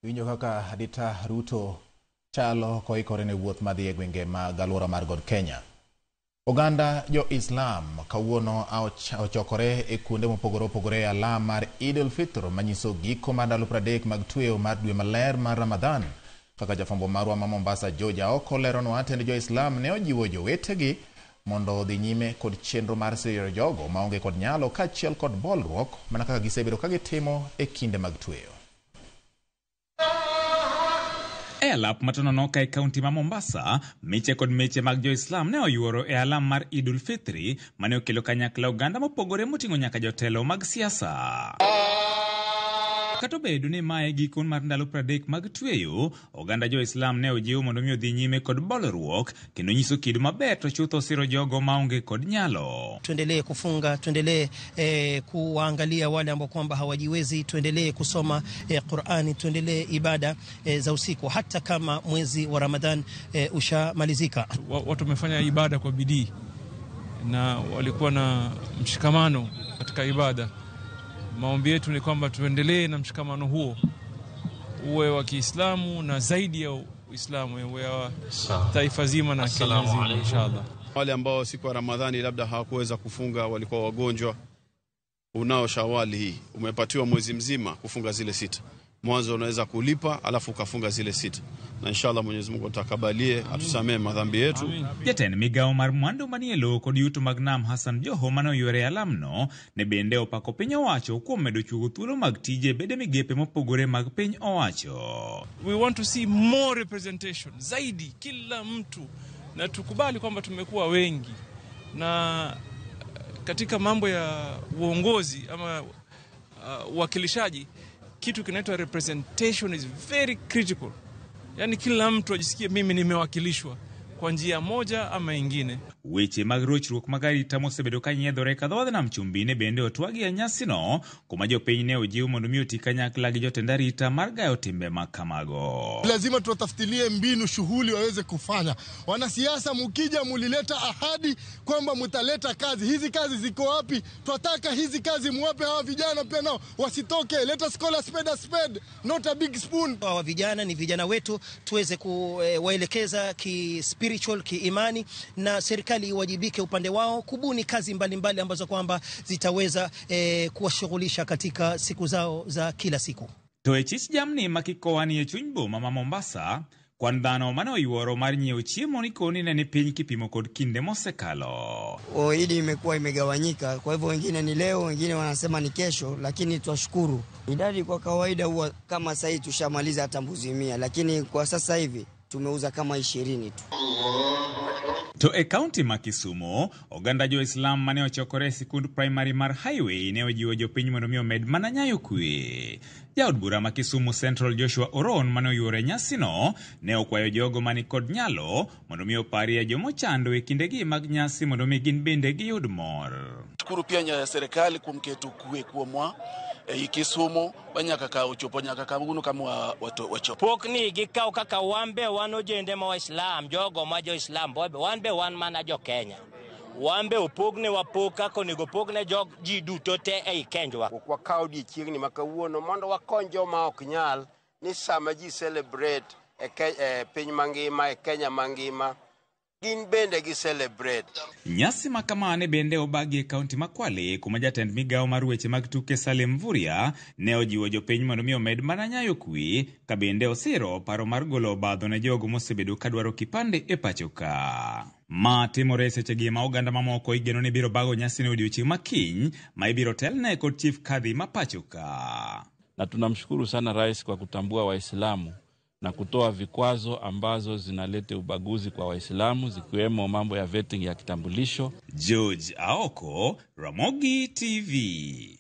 Winjo kaka Adita Ruto chalo koikore ne wuoth madhi e gwenge mag aluora mar God Kenya. Oganda Jo-Islam kawuono ochokore e kuonde mopogore opogore e alam mar Eid al-Fitr manyiso giko mar ndalo 30 mag tweyo mar dwe maler mar Ramadhan. Kaka jafwambo marwa ma Mombasa George Aoko leronwa, tend Jo-Islam ne ojiwo jowetegi mondo odhi nyime kod chenro mar siro jogo maonge kod nyalo kaachiel kod bolruok mana kaka gisebedo ka gitimo e kinde mag tweyo. E alap matononoka e kaunti ma Mombasa, miche kod meche mag Jo-Islam ne oyuoro e alam mar Eid al-Fitr mane okelo kanyakla oganda mopogore moting'o nyaka jotelo mag siasa. Kata obedo ni mae gikon mar ndalo 30 mag tweyo, oganda Jo-Islam ne ojiwo mondo mi odhi nyime kod bolruok kendo nyiso kido maber to chutho siro jogo maonge kod nyalo. Tuendelee kufunga, tuendelee kuangalia wale ambao kwamba hawajiwezi, tuendelee kusoma Qur'ani, tuendelee ibada za usiku hata kama mwezi wa Ramadhan ushamalizika. Watu wamefanya ibada kwa bidii na walikuwa na mshikamano katika ibada. Maombi yetu ni kwamba tuendelee na mshikamano huo, uwe wa Kiislamu na zaidi ya Uislamu, uwe wa taifa zima na Kenya nzima inshallah. Wale ambao siku ya Ramadhani labda hawakuweza kufunga, walikuwa wagonjwa, unao Shawali hii umepatiwa mwezi mzima kufunga zile 6. Mwanzo unaweza kulipa alafu ukafunga zile 6. Na inshallah Mwenyezi Mungu atakabalie, atusamee madhambi yetu. Jatend migao mar mwandu manielo kod yuto mag Nam Hassan Joho mano yore alamno ne bende opako piny owacho kuom medo chugo thuolo mag tije bede migepe mopogore mag piny owacho. We want to see more representation, zaidi kila mtu, na tukubali kwamba tumekuwa wengi na katika mambo ya uongozi ama uwakilishaji, kitu kinaitwa representation is very critical. Yani kila mtu ajisikie mimi nimewakilishwa kwa njia moja ama ingine. Weche mag rochruok mag arita mosebedo ka nyiedhore kadhodh nam chumbi ne bende otwagi e nyasino, kuma jopiny ne ojiwo mondo mi oti kanyakla gi jotend arita mar gayo timbe makamago. Lazima tuwatafutilie mbinu shughuli waweze kufanya. Wanasiasa mukija mulileta ahadi kwamba mtaleta kazi. Hizi kazi ziko wapi? Tunataka hizi kazi muwape hawa vijana pia nao wasitoke. Let us call a spade a spade, not a big spoon. Hawa vijana ni vijana wetu, tuweze kuwaelekeza spiritual, kiimani, na serikali iwajibike upande wao kubuni kazi mbalimbali ambazo kwamba zitaweza kuwashughulisha katika siku zao za kila siku. To e chich jamni makikowani e chuny boma ma Mombasa, kwan dhano mane oyuoro mar nyiewo chiemo nikoni ne ni piny kipimo kod kinde mosekalo. Eid imekuwa imegawanyika, kwa hivyo wengine ni leo, wengine wanasema ni kesho, lakini twashukuru. Idadi kwa kawaida huwa kama sasa tushamaliza hata mbuzi 100, lakini kwa sasa hivi tumeuza kama 20 tu. To e kaunti ma Kisumu, oganda Jo-Islam mane ochokore sikund primary mar Highway ne ojiwo jopiny mondo mi omed mana nyayo kwe. Jaod bura ma Kisumu Central Joshua Oron mane oyuore nyasino ne okwayo jogo mani kod nyalo mondo mi oparie jomochando e kindegi mag nyasi mondo mi gin bende giyud mor. Shukuru pia serikali kuom keto kwe kuomwa Kisumu banyaka ka uchopo nyaka kabuno kama wachopo. Pokni gikao kaka wambe wanojende ma Islam, jogo ma Jo-Islam bobe wanbe wan mana jo Kenya. Wambe upogne wapoka konigo pogne jog ji duto te ei Kenjwa. Kwa kaudi chiegni makawuono mondo wakonjo ma ok nyal ni sama ji celebrate piny mangima e Kenya mangima gin bende gi celebrate. Nyasi makamane bende obagi e kaunti ma Kwale, kuma jatend migao mar weche mag tuke Salim Mvurya ne ojiwo jopiny mondo mi omed mana nyayo kwe, ka bende osiro paro mar golo obadho ne jogo mosebedo kadwaro kipande e pachoka. Ma timore sechegi ma oganda mamoko igeno ni biro bago nyasi ne odiochieng' makiny ma ibiro telne kod Chief Kadhi ma pachoka. Na tunamshukuru sana Rais kwa kutambua Waislamu na kutoa vikwazo ambazo zinalete ubaguzi kwa Waislamu, zikiwemo mambo ya vetting ya kitambulisho. George Aoko, Ramogi TV.